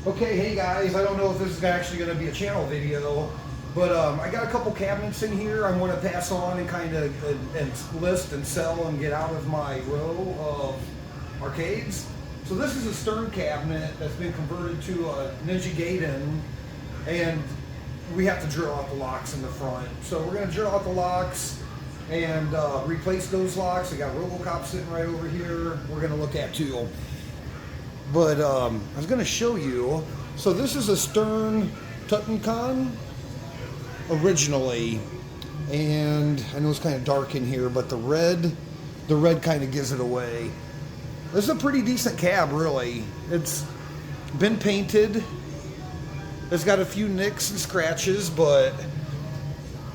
Okay, hey guys, I don't know if this is actually going to be a channel video, but I got a couple cabinets in here I want to pass on and kind of and list and sell and get out of my row of arcades. So this is a Stern cabinet that's been converted to a Ninja Gaiden, and we have to drill out the locks in the front. So we're going to drill out the locks and replace those locks. I got Robocop sitting right over here. We're going to look at too. But I was going to show you. So this is a Stern Tutakham originally, and I know it's kind of dark in here, but the red kind of gives it away. This is a pretty decent cab, really. It's been painted. It's got a few nicks and scratches, but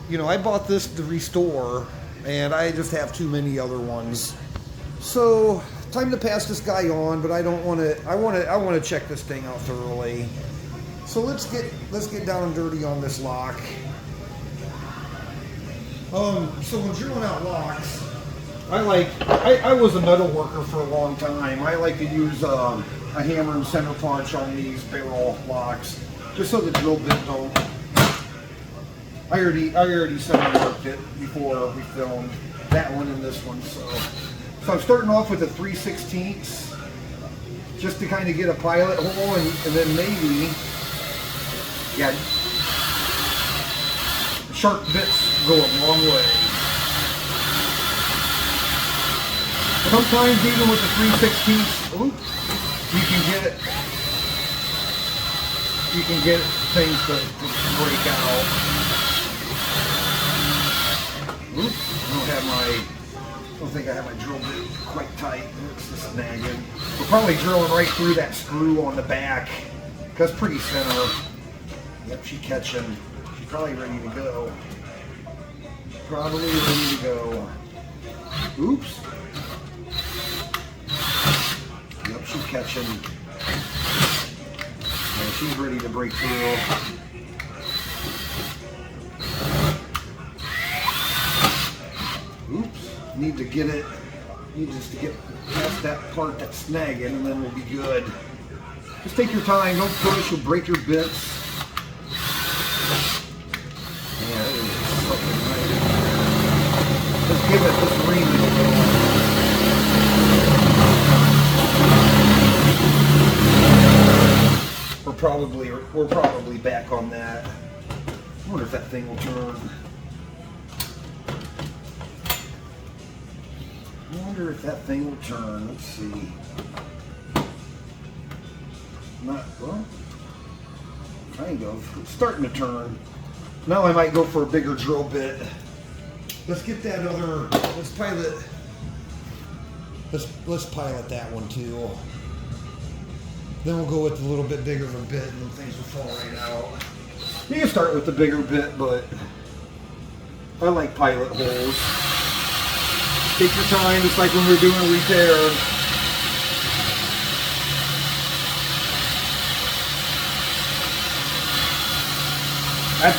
you know, I bought this to restore, and I just have too many other ones. So time to pass this guy on, but I don't want to. I want to check this thing out thoroughly. So let's get down and dirty on this lock. So when drilling out locks, I was a metal worker for a long time. I like to use a hammer and center punch on these barrel locks, just so the drill bit don't. I already center worked it before we filmed that one and this one. So I'm starting off with a 3/16, just to kind of get a pilot hole, and then maybe, yeah, sharp bits go a long way. Sometimes even with the 3/16, you can get things to break out. I don't think I have my drill bit quite tight. It's just snagging. We're probably drilling right through that screw on the back. That's pretty center. Yep, she's catching. She's probably ready to go. Probably ready to go. Oops. Yep, she's catching. Yeah, she's ready to break through. Oops. Need just to get past that part that's snagging, and then we'll be good. Just take your time, don't push, you'll break your bits. Yeah, that is something right. Let's give it this ring a little. We're probably back on that. I wonder if that thing will turn. I wonder if that thing will turn. Let's see. Not, well, kind of. It's starting to turn. Now I might go for a bigger drill bit. Let's get that other, let's pilot that one too. Then we'll go with a little bit bigger of a bit, and then things will fall right out. You can start with the bigger bit, but I like pilot holes. Take your time, just like when we're doing a repair. I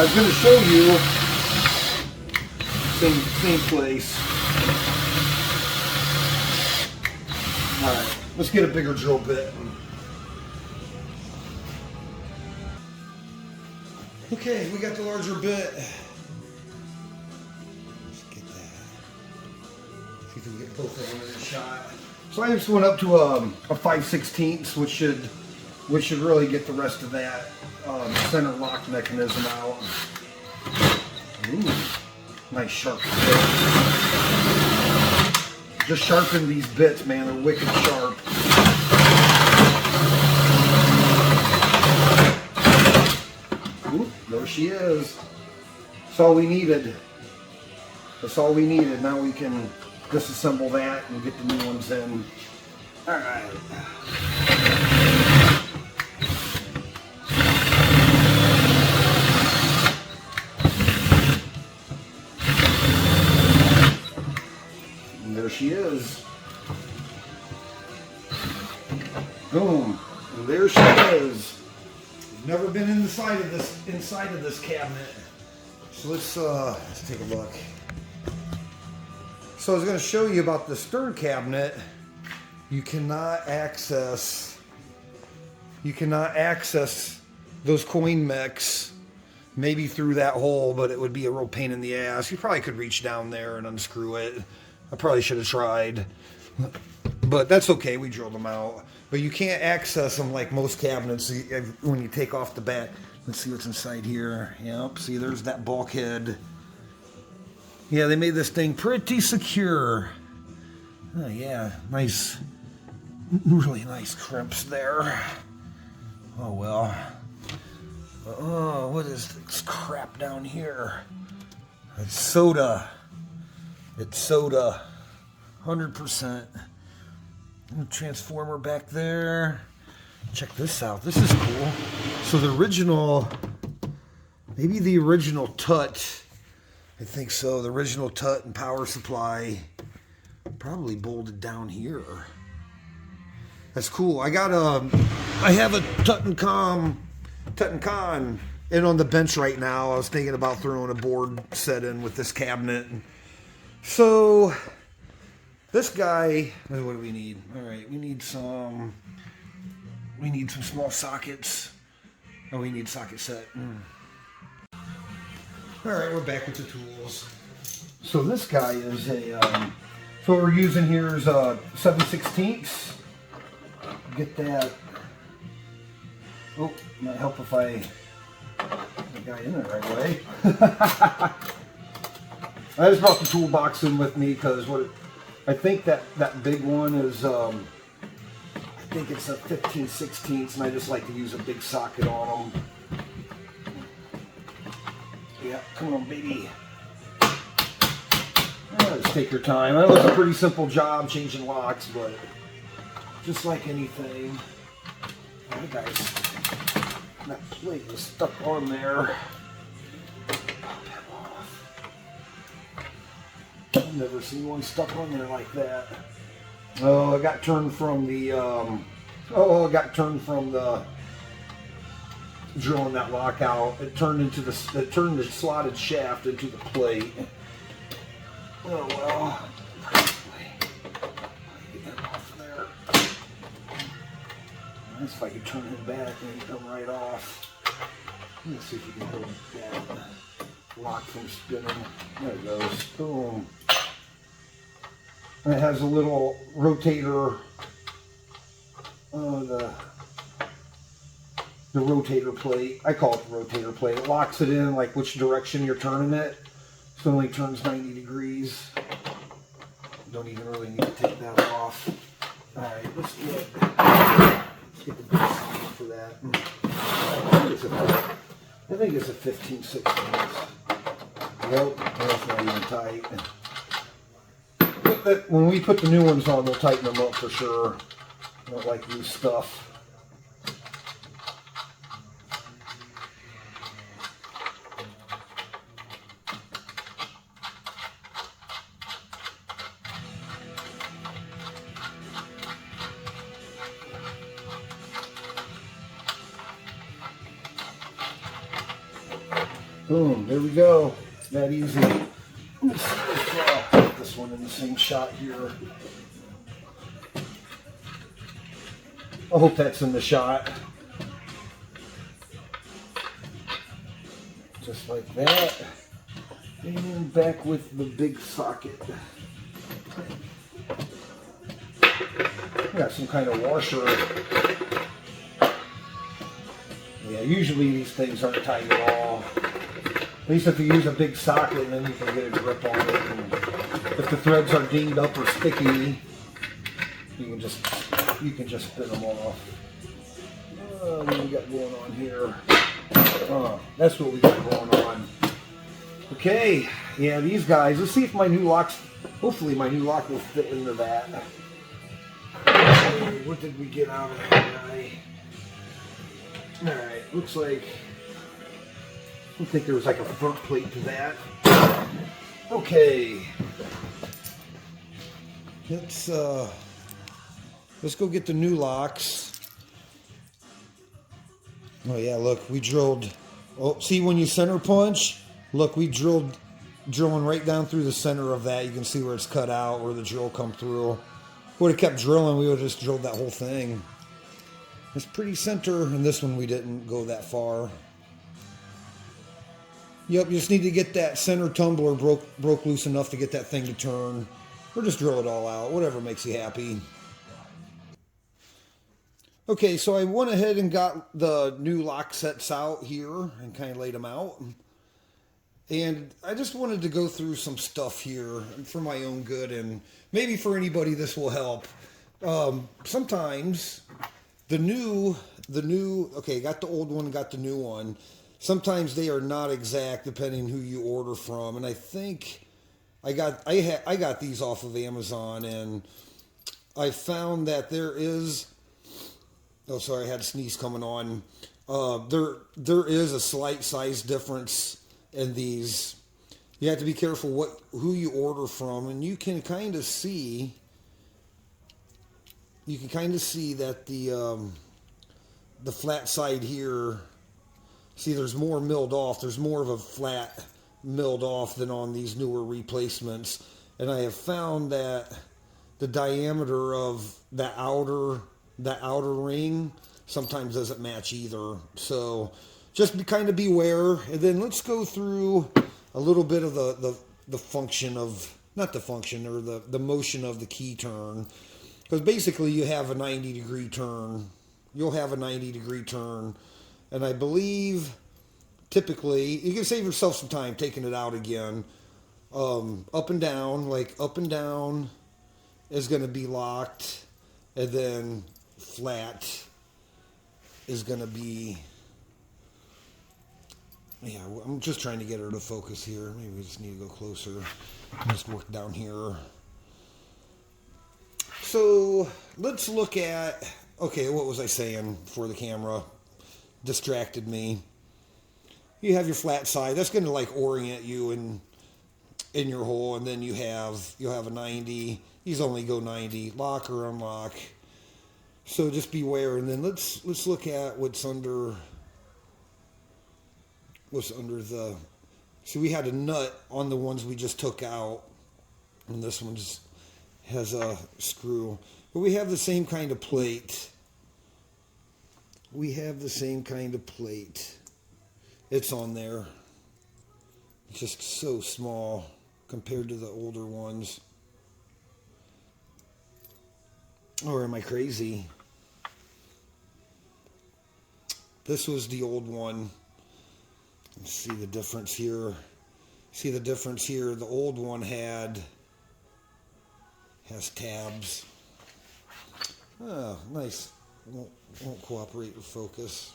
was going to show you, same place. Alright, let's get a bigger drill bit. Okay, we got the larger bit. See if we can get both of them in the shot. So I just went up to a 5/16, which should really get the rest of that center lock mechanism out. Ooh, nice sharp bit. Just sharpen these bits, man. They're wicked sharp. Ooh, there she is. That's all we needed. That's all we needed. Now we can disassemble that and get the new ones in. All right. And there she is. Boom. And there she is. Never been inside of this cabinet. So let's take a look. So I was going to show you about the Stern cabinet. You cannot access You cannot access those coin mechs, maybe through that hole, but it would be a real pain in the ass. You probably could reach down there and unscrew it. I probably should have tried, but that's okay. We drilled them out. But you can't access them like most cabinets when you take off the back. Let's see what's inside here. Yep, see, there's that bulkhead. Yeah, they made this thing pretty secure. Oh, yeah, nice, really nice crimps there. Oh, well. Oh, what is this crap down here? It's soda. It's soda. 100%. Transformer back there. Check this out. This is cool. So the original, maybe the original Tut, I think so. The original Tut and power supply probably bolted down here. That's cool. I have a Tutakham in on the bench right now. I was thinking about throwing a board set in with this cabinet. So this guy, what do we need? All right, we need some small sockets. Oh, we need socket set. All right, we're back with the tools. So this guy is so what we're using here is 7/16. Get that. Oh, might help if I get the guy in the right way. I just brought the toolbox in with me because I think that big one is I think it's a 15/16, and I just like to use a big socket on them. Yeah, come on, baby. Just take your time. I know it's a pretty simple job changing locks, but just like anything, that guy's, that plate is stuck on there. Pop that off. I've never seen one stuck on there like that. Oh, it got turned from the drilling that lock out. It turned the slotted shaft into the plate. Oh well. Get that off there. Nice if I could turn him back and he'd come right off. Let's see if you can hold that lock from spinning. There it goes. Boom. And it has a little rotator, the rotator plate. I call it the rotator plate. It locks it in like which direction you're turning it. So it only turns 90 degrees. Don't even really need to take that off. All right, let's get the big socket for that. I think it's a 15/16. Nope, that's not even tight. When we put the new ones on, we'll tighten them up for sure. I don't like loose stuff. Boom, there we go. That easy. Let's put this one in the same shot here. I hope that's in the shot. Just like that. And back with the big socket. Got some kind of washer. Yeah, usually these things aren't tight at all. At least if you use a big socket, and then you can get a grip on it. And if the threads are dinged up or sticky, you can just spin them off. What do we got going on here? That's what we got going on. Okay, yeah, these guys. Let's see if my new locks. Hopefully, my new lock will fit into that. Okay, what did we get out of that guy? All right, looks like. I think there was like a front plate to that. Okay. Let's go get the new locks. Oh yeah, look, we drilled. Oh, see when you center punch? Look, we drilling right down through the center of that. You can see where it's cut out, where the drill come through. Would have kept drilling, we would have just drilled that whole thing. It's pretty center, and this one we didn't go that far. Yep, you just need to get that center tumbler broke loose enough to get that thing to turn. Or just drill it all out, whatever makes you happy. Okay, so I went ahead and got the new lock sets out here and kind of laid them out. And I just wanted to go through some stuff here for my own good, and maybe for anybody this will help. Sometimes okay, got the old one, got the new one. Sometimes they are not exact depending who you order from, and I think I got these off of Amazon, and I found that there is. Oh, sorry, I had a sneeze coming on. There is a slight size difference in these. You have to be careful who you order from, and you can kind of see. You can kind of see that the flat side here. See, there's more milled off. There's more of a flat milled off than on these newer replacements. And I have found that the diameter of the outer ring sometimes doesn't match either. So just kind of beware. And then let's go through a little bit of the function of, not the function, or the motion of the key turn. Because basically you have a 90-degree turn. You'll have a 90-degree turn. And I believe, typically, you can save yourself some time taking it out again. Up and down, like up and down is going to be locked. And then flat is going to be, yeah, I'm just trying to get her to focus here. Maybe we just need to go closer. Just work down here. So let's look at, okay, what was I saying before the camera distracted me? You have your flat side. That's going to like orient you in your hole, and then you'll have a 90. These only go 90. Lock or unlock. So just beware. And then let's look at what's under the. See, we had a nut on the ones we just took out, and this one just has a screw. But we have the same kind of plate. We have the same kind of plate. It's on there. It's just so small compared to the older ones. Or am I crazy? This was the old one. Let's see the difference here. See the difference here? The old one has tabs. Oh, nice. Won't cooperate with focus.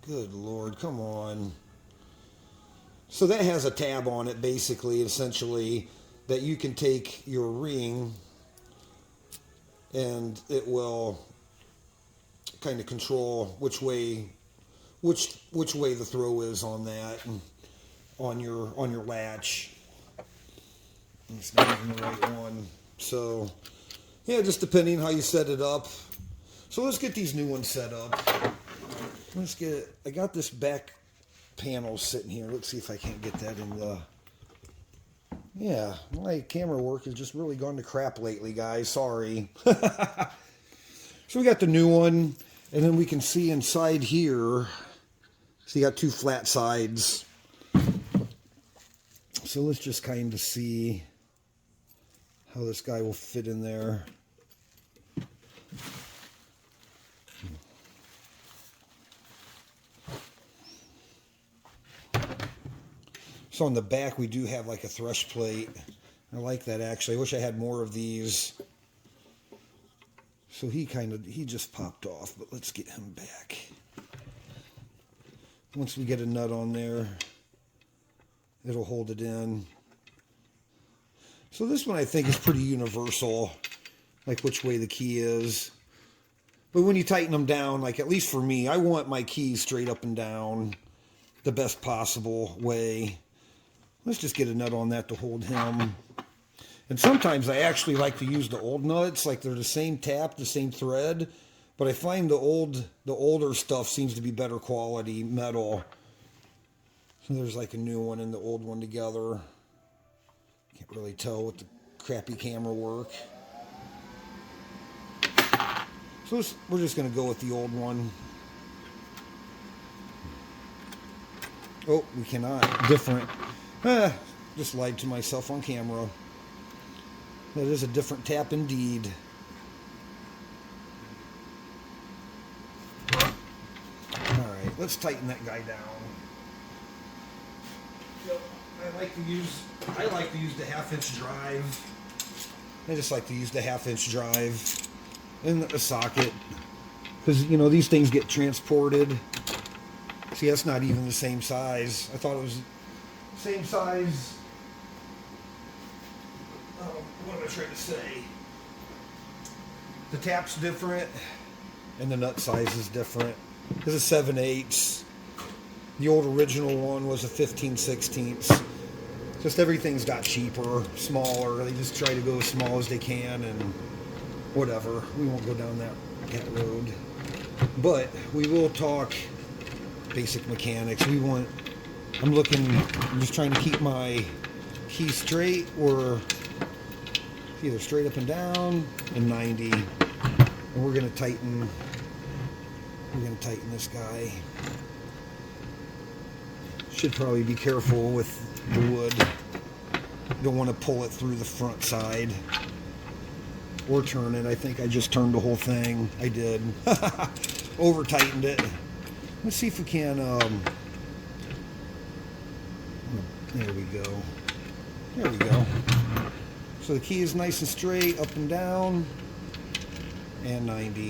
Good Lord, come on. So that has a tab on it, basically, essentially, that you can take your ring and it will kind of control which way the throw is on that, and on your latch. It's not even the right one. So yeah, just depending how you set it up. So let's get these new ones set up. I got this back panel sitting here. Let's see if I can't get that in the. Yeah, my camera work has just really gone to crap lately, guys. Sorry. So we got the new one, and then we can see inside here. So you got two flat sides. So let's just kind of see how this guy will fit in there. So on the back we do have like a thrush plate. I like that actually. I wish I had more of these. So he just popped off, but let's get him back. Once we get a nut on there, it'll hold it in. So this one I think is pretty universal, like which way the key is. But when you tighten them down, like at least for me, I want my keys straight up and down the best possible way. Let's just get a nut on that to hold him. And sometimes I actually like to use the old nuts, like they're the same tap, the same thread, but I find the older stuff seems to be better quality metal. So there's like a new one and the old one together. Can't really tell with the crappy camera work. So we're just going to go with the old one. Oh, we cannot. Different. Just lied to myself on camera. That is a different tap indeed. Alright, let's tighten that guy down. Yep, I like to use the 1/2-inch drive. I just like to use the 1/2-inch drive in the socket. Because, you know, these things get transported. See, that's not even the same size. I thought it was the same size. What am I trying to say? The tap's different, and the nut size is different. This is 7/8. The old original one was a 15/16. Just everything's got cheaper, smaller. They just try to go as small as they can, and whatever. We won't go down that road. But we will talk basic mechanics. I'm just trying to keep my key straight, or either straight up and down and 90. And we're gonna tighten this guy. Should probably be careful with the wood. Don't want to pull it through the front side or turn it. I think I just turned the whole thing. I did. Over tightened it. Let's see if we can there we go. There we go. So the key is nice and straight, up and down, and 90.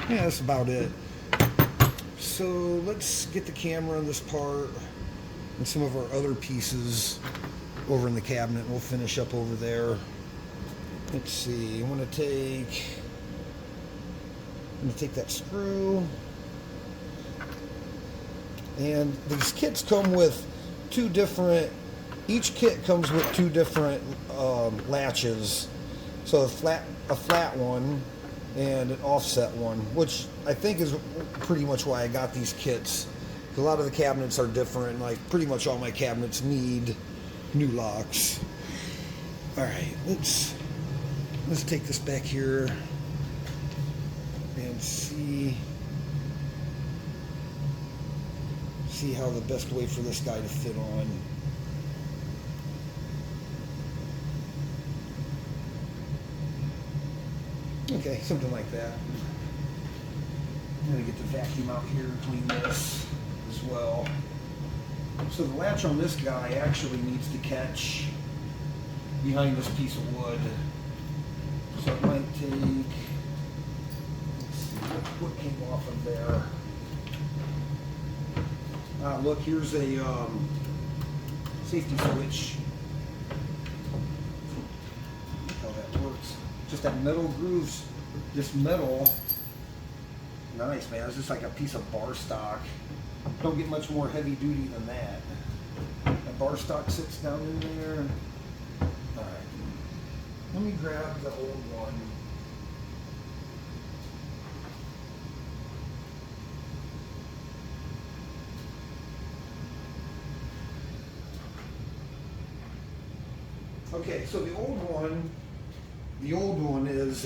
Yeah, that's about it. So let's get the camera on this part and some of our other pieces over in the cabinet. We'll finish up over there. Let's see. I'm gonna take that screw. And these kits come with each kit comes with two different latches. So a flat one and an offset one, which I think is pretty much why I got these kits. A lot of the cabinets are different. Like pretty much all my cabinets need new locks. All right, let's take this back here and see how the best way for this guy to fit on. Okay, something like that. I'm gonna get the vacuum out here and clean this as well. So the latch on this guy actually needs to catch behind this piece of wood. So it might take, let's see, what came off of there? Look, here's a safety switch. Look how that works. Just that metal grooves, this metal, nice, man. It's just like a piece of bar stock. Don't get much more heavy duty than that. That bar stock sits down in there. All right, let me grab the old one. Okay, so the old one is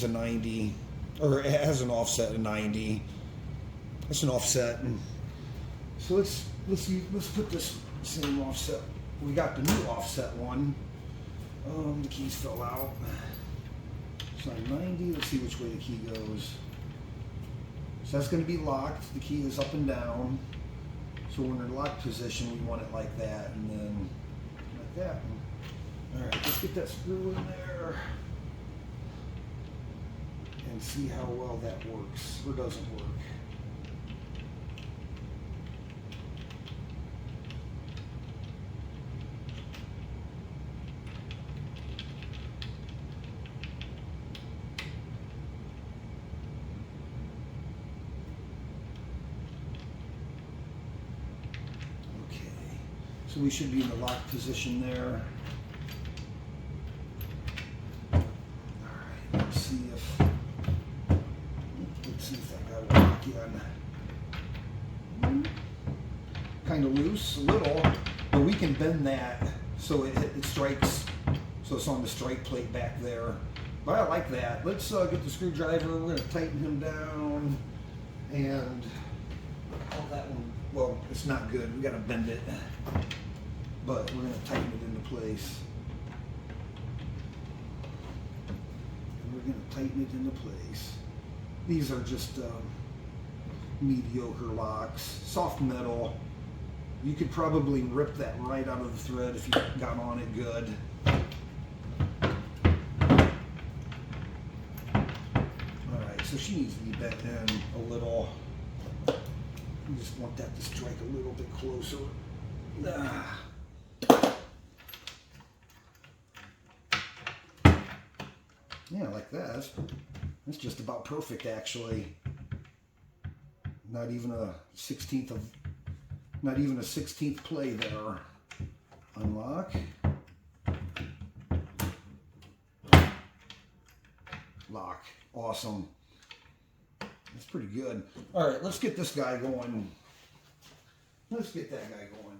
a 90, or it has an offset of 90. It's an offset, and so let's put this same offset. We got the new offset one. The keys fell out. So 90. Let's see which way the key goes. So that's going to be locked. The key is up and down. So when in locked position, we want it like that, and then like that. All right, let's get that screw in there and see how well that works or doesn't work. So we should be in the locked position there. All right, let's see if that guy will lock in. Kind of loose, a little, but we can bend that so it strikes So it's on the strike plate back there. But I like that. Let's get the screwdriver. We're going to tighten him down. And oh, that one, well, it's not good. We got to bend it. But we're going to tighten it into place. And we're going to tighten it into place. These are just mediocre locks. Soft metal. You could probably rip that right out of the thread if you got on it good. Alright, so she needs to be bent in a little. You just want that to strike a little bit closer. Yeah, like that. That's just about perfect, actually. Not even a 16th play there. Unlock. Lock. Awesome. That's pretty good. All right, let's get this guy going. Let's get that guy going.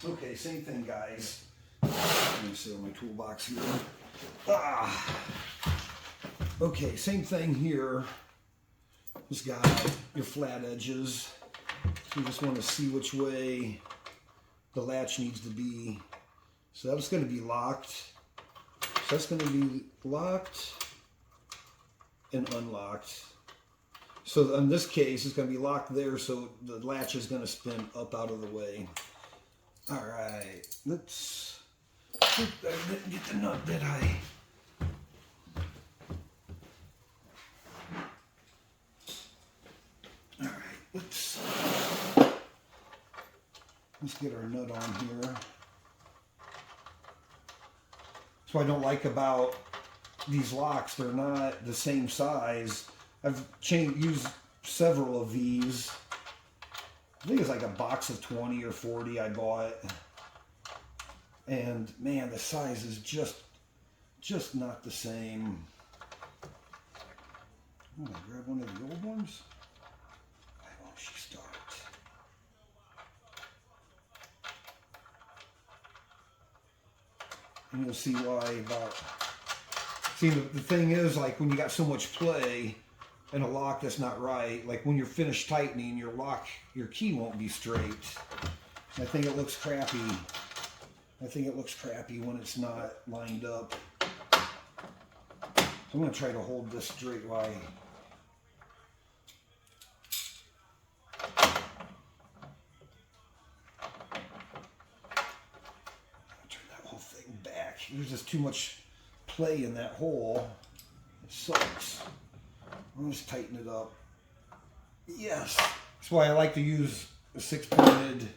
Okay, same thing, guys. Let me see on my toolbox here. Okay, same thing here. Just got your flat edges. You just want to see which way the latch needs to be. So that's going to be locked. So that's going to be locked and unlocked. So in this case, it's going to be locked there, so the latch is going to spin up out of the way. All right, let's get the nut, did I? All right, let's get our nut on here. That's what I don't like about these locks. They're not the same size. I've used several of these. I think it's like a box of 20 or 40 I bought. And man, the size is just not the same. I'm gonna grab one of the old ones. Why won't she start? And you'll see why see, the thing is, like, when you got so much play and a lock that's not right, like when you're finished tightening, your key won't be straight. I think it looks crappy. I think it looks crappy when it's not lined up. So I'm going to try to hold this straight while turn that whole thing back. There's just too much play in that hole. It sucks. I'll just tighten it up. Yes. That's why I like to use a 6-pointed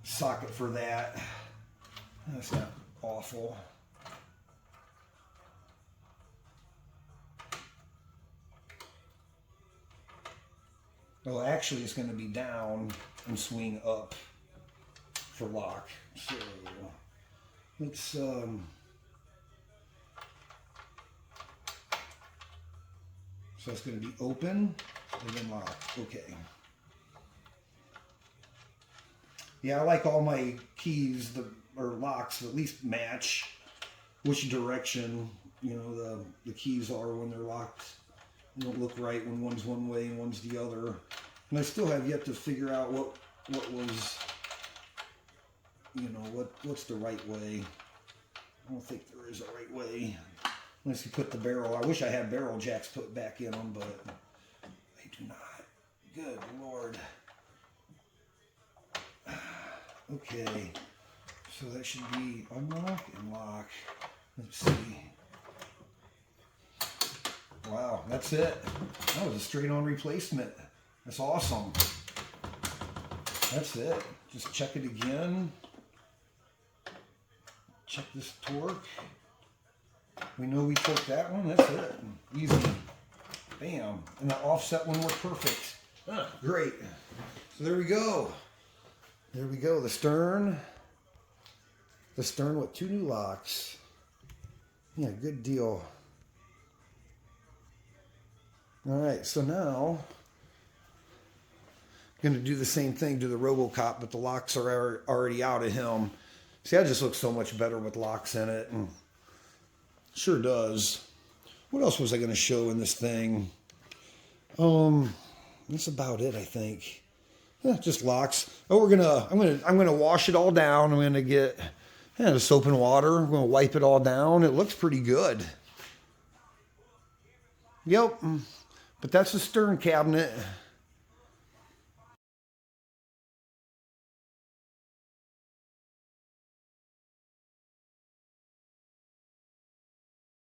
socket for that. That's not awful. Well, actually, it's going to be down and swing up for lock. So let's so it's going to be open and then lock. Okay. Yeah, I like all my keys or locks to at least match which direction, you know, the keys are when they're locked. They don't look right when one's one way and one's the other. And I still have yet to figure out what was, you know, what's the right way. I don't think there is a right way. Unless you put the barrel. I wish I had barrel jacks put back in them, but I do not. Good Lord. Okay, so that should be unlock and lock. Let's see. Wow, that's it. That was a straight-on replacement. That's awesome. That's it. Just check it again. Check this torque. We know we torqued that one. That's it. Easy. Bam. And the offset one worked perfect. Great. So there we go. There we go. The Stern with 2 new locks. Yeah, good deal. All right, so now I'm going to do the same thing to the RoboCop, but the locks are already out of him. See, that just looks so much better with locks in it. And sure does. What else was I going to show in this thing? That's about it, I think. Yeah, just locks. Oh, I'm gonna wash it all down. I'm gonna get the soap and water. I'm gonna wipe it all down. It looks pretty good. Yep. But that's the Stern cabinet.